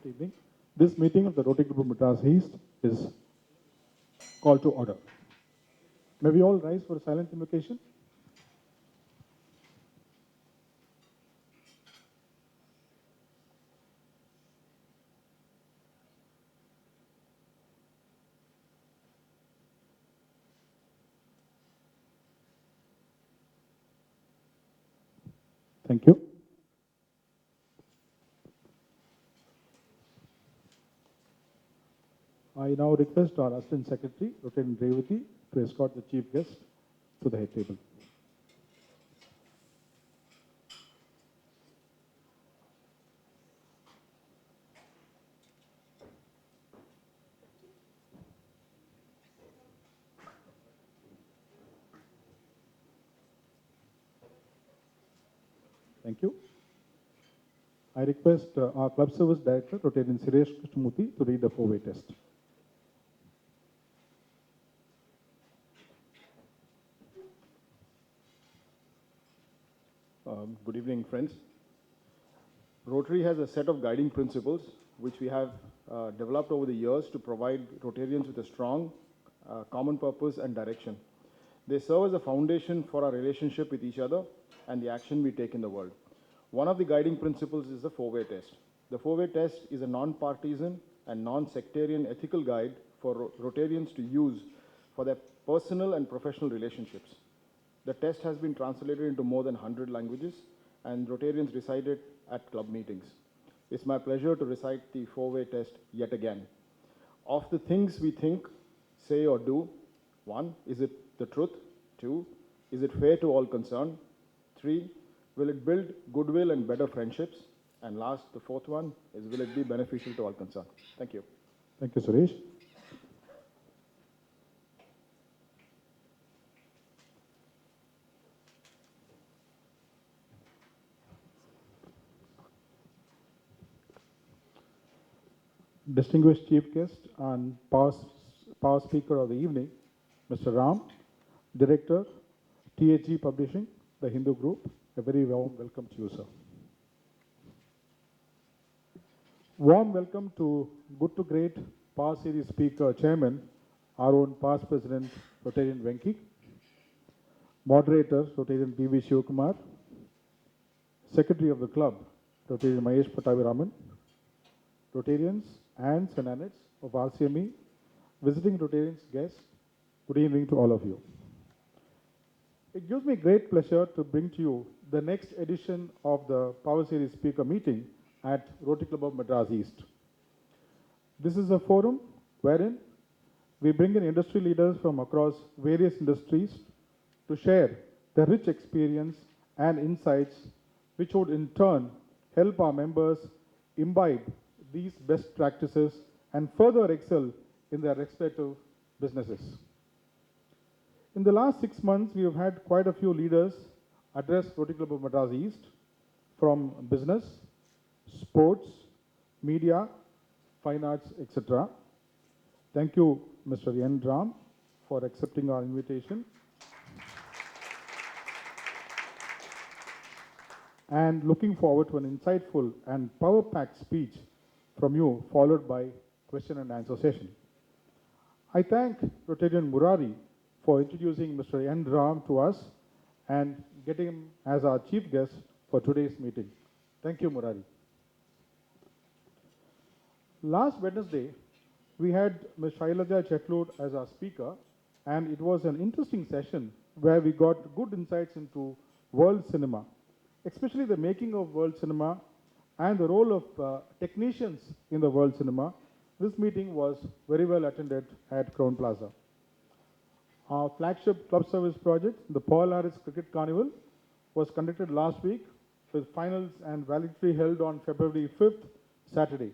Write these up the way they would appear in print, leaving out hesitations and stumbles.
evening. This meeting of the Rotary Club of Madras East is called to order. May we all rise for a silent invocation? Thank you. I now request our Assistant Secretary, Lieutenant Revati, to escort the Chief Guest to the head table. Thank you. I request our Club Service Director, Lieutenant Suresh Krishnamurthy, to read the four-way test. Good evening, friends. Rotary has a set of guiding principles which we have developed over the years to provide Rotarians with a strong common purpose and direction. They serve as a foundation for our relationship with each other and the action we take in the world. One of the guiding principles is the four-way test. The four-way test is a non-partisan and non-sectarian ethical guide for Rotarians to use for their personal and professional relationships. The test has been translated into more than 100 languages, and Rotarians recite it at club meetings. It's my pleasure to recite the four-way test yet again. Of the things we think, say or do, 1, is it the truth? 2, is it fair to all concerned? 3, will it build goodwill and better friendships? And last, the fourth one, is will it be beneficial to all concerned? Thank you. Thank you, Suresh. Distinguished Chief Guest and power speaker of the evening, Mr. Ram, Director, THG Publishing, the Hindu Group. A very warm welcome to you, sir. Warm welcome to Good to Great Power Series Speaker Chairman, our own past President, Rotarian Venki, Moderator, Rotarian P.V. Shivakumar, Secretary of the Club, Rotarian Mahesh Pattabhiraman, Rotarians and Senates of RCME, visiting Rotarians guests, good evening to all of you. It gives me great pleasure to bring to you the next edition of the Power Series Speaker Meeting at Rotary Club of Madras East. This is a forum wherein we bring in industry leaders from across various industries to share their rich experience and insights, which would in turn help our members imbibe these best practices and further excel in their respective businesses. In the last 6 months, we have had quite a few leaders address Rotary Club of Madras East from business, sports, media, fine arts, etc. Thank you, Mr. N. Ram, for accepting our invitation. And looking forward to an insightful and power-packed speech from you, followed by question and answer session. I thank Rotarian Murari for introducing Mr. N. Ram to us and getting him as our chief guest for today's meeting. Thank you, Murari. Last Wednesday, we had Ms. Shailaja Chetlood as our speaker, and it was an interesting session where we got good insights into world cinema, especially the making of world cinema and the role of technicians in the world cinema. This meeting was very well attended at Crown Plaza. Our flagship club service project, the Paul Harris Cricket Carnival, was conducted last week with finals and valedictory held on February 5th, Saturday.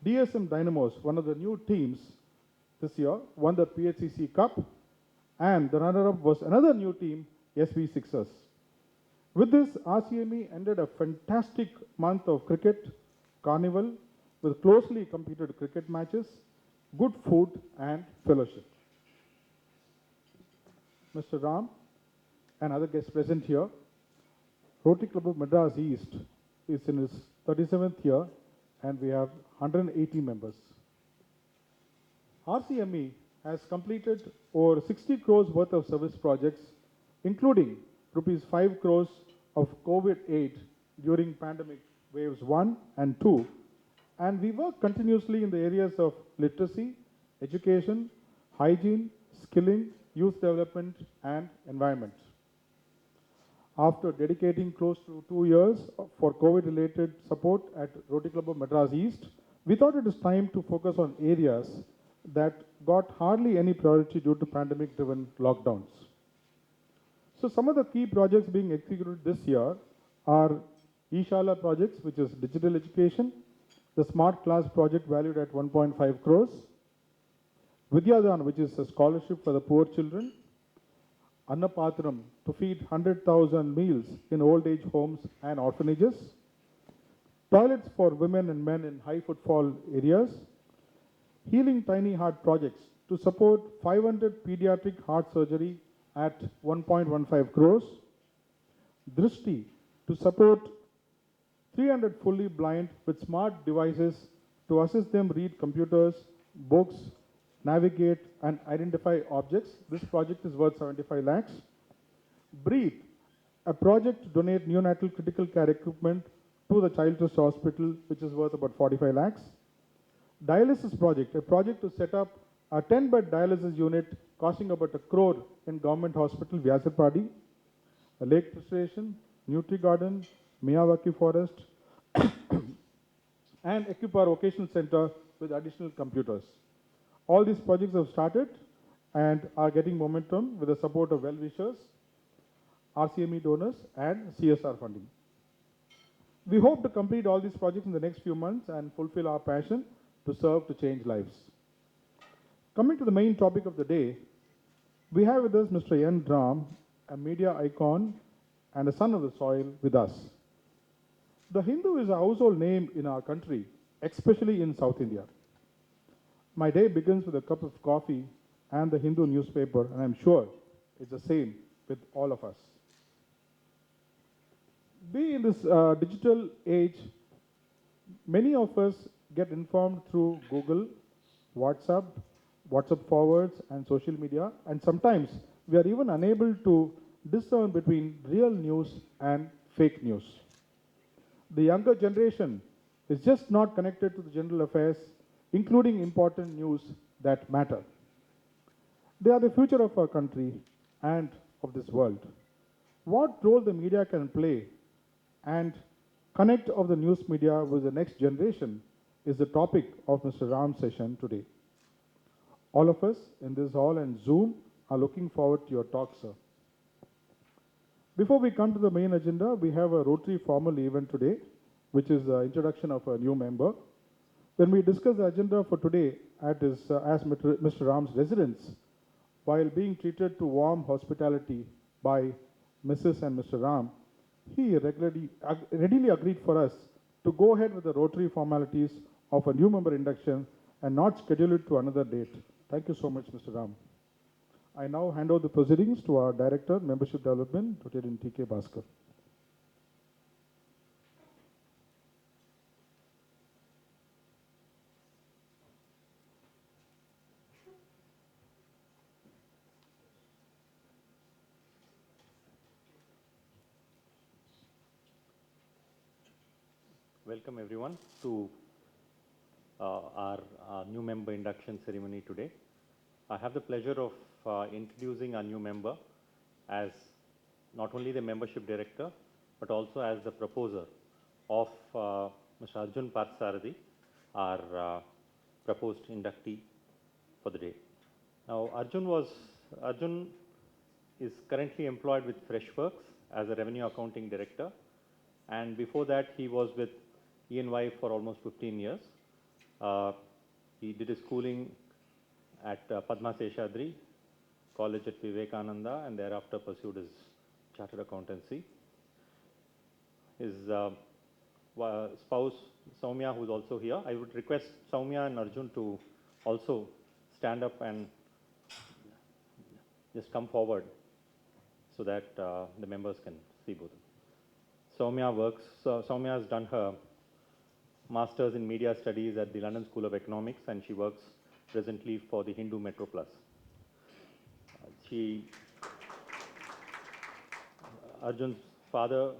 DSM Dynamos, one of the new teams this year, won the PHCC Cup, and the runner-up was another new team, SV Sixers. With this, RCME ended a fantastic month of cricket carnival with closely competed cricket matches, good food and fellowship. Mr. Ram and other guests present here, Rotary Club of Madras East is in its 37th year and we have 180 members. RCME has completed over 60 crores worth of service projects, including rupees 5 crores of COVID aid during pandemic waves 1 and 2, and we work continuously in the areas of literacy, education, hygiene, skilling, youth development, and environment. After dedicating close to 2 years for COVID-related support at Rotary Club of Madras East, we thought it is time to focus on areas that got hardly any priority due to pandemic-driven lockdowns. So some of the key projects being executed this year are Eshala projects, which is digital education, the Smart Class project valued at 1.5 crores, Vidyadhan, which is a scholarship for the poor children, Annapatram to feed 100,000 meals in old age homes and orphanages, toilets for women and men in high footfall areas, Healing Tiny Heart projects to support 500 pediatric heart surgery at 1.15 crores, Drishti to support 300 fully blind with smart devices to assist them read computers, books, navigate and identify objects. This project is worth 75 lakhs. Breathe, a project to donate neonatal critical care equipment to the Child Trust Hospital, which is worth about 45 lakhs. Dialysis project, a project to set up a 10-bed dialysis unit costing about 1 crore in government hospital, Vyasarpadi. A lake restoration, Nutri Garden, Miyawaki Forest, and equip our vocational center with additional computers. All these projects have started and are getting momentum with the support of well-wishers, RCME donors, and CSR funding. We hope to complete all these projects in the next few months and fulfill our passion to serve to change lives. Coming to the main topic of the day, we have with us Mr. N. Ram, a media icon and a son of the soil with us. The Hindu is a household name in our country, especially in South India. My day begins with a cup of coffee and the Hindu newspaper, and I'm sure it's the same with all of us. Being in this digital age, many of us get informed through Google, WhatsApp forwards, and social media, and sometimes we are even unable to discern between real news and fake news. The younger generation is just not connected to the general affairs, including important news that matter. They are the future of our country and of this world. What role the media can play and connect of the news media with the next generation is the topic of Mr. Ram's session today. All of us in this hall and Zoom are looking forward to your talk, sir. Before we come to the main agenda, we have a Rotary formal event today, which is the introduction of a new member. When we discuss the agenda for today at his, as Mr. Ram's residence, while being treated to warm hospitality by Mrs. and Mr. Ram, he readily agreed for us to go ahead with the Rotary formalities of a new member induction and not schedule it to another date. Thank you so much, Mr. Ram. I now hand over the proceedings to our Director, Membership Development, Rotarian T.K. Bhaskar. Welcome everyone to our new member induction ceremony today. I have the pleasure of introducing our new member as not only the membership director, but also as the proposer of Mr. Arjun Parthasarathi, our proposed inductee for the day. Now, Arjun is currently employed with Freshworks as a revenue accounting director, and before that he was with E&Y for almost 15 years. He did his schooling at Padma Seshadri College at Vivekananda and thereafter pursued his chartered accountancy. His spouse Soumya, who is also here, I would request Soumya and Arjun to also stand up and just come forward so that the members can see both. Soumya has done her Masters in Media Studies at the London School of Economics, and she works presently for the Hindu Metro Plus. She Arjun's father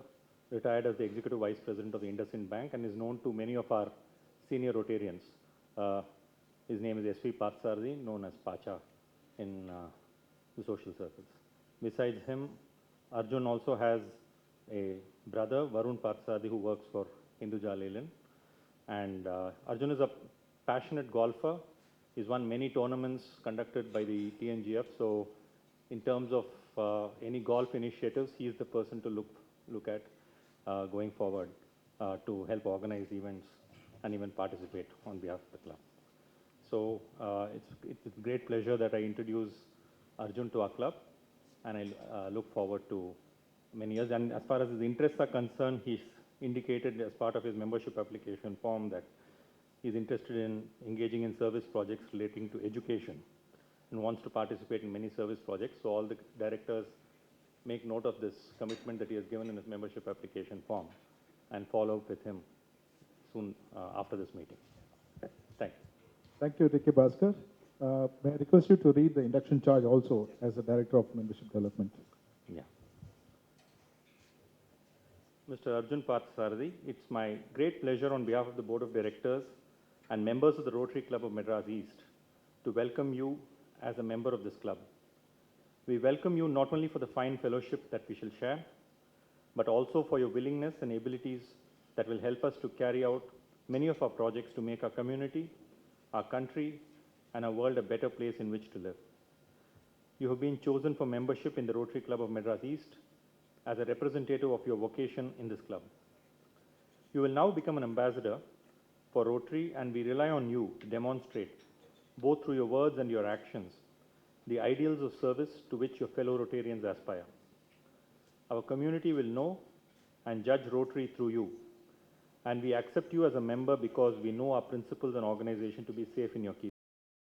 retired as the Executive Vice President of the IndusInd Bank and is known to many of our senior Rotarians. His name is S.V. Parthsarthi, known as Pacha in the social circles. Besides him, Arjun also has a brother, Varun Parthsarthi, who works for Hinduja Leyland. And Arjun is a passionate golfer. He's won many tournaments conducted by the TNGF. So in terms of any golf initiatives, he is the person to look at going forward to help organize events and even participate on behalf of the club. So it's a great pleasure that I introduce Arjun to our club, and I look forward to many years. And as far as his interests are concerned, he's indicated as part of his membership application form that he's interested in engaging in service projects relating to education and wants to participate in many service projects. So all the directors make note of this commitment that he has given in his membership application form and follow up with him soon after this meeting. Okay. Thank you. Thank you, Ricky Bhaskar. May I request you to read the induction charge also as the Director of Membership Development? Yeah. Mr. Arjun Parthsarthi, it's my great pleasure on behalf of the Board of Directors and members of the Rotary Club of Madras East to welcome you as a member of this club. We welcome you not only for the fine fellowship that we shall share, but also for your willingness and abilities that will help us to carry out many of our projects to make our community, our country, and our world a better place in which to live. You have been chosen for membership in the Rotary Club of Madras East as a representative of your vocation in this club. You will now become an ambassador for Rotary, and we rely on you to demonstrate, both through your words and your actions, the ideals of service to which your fellow Rotarians aspire. Our community will know and judge Rotary through you, and we accept you as a member because we know our principles and organization to be safe in your keeping.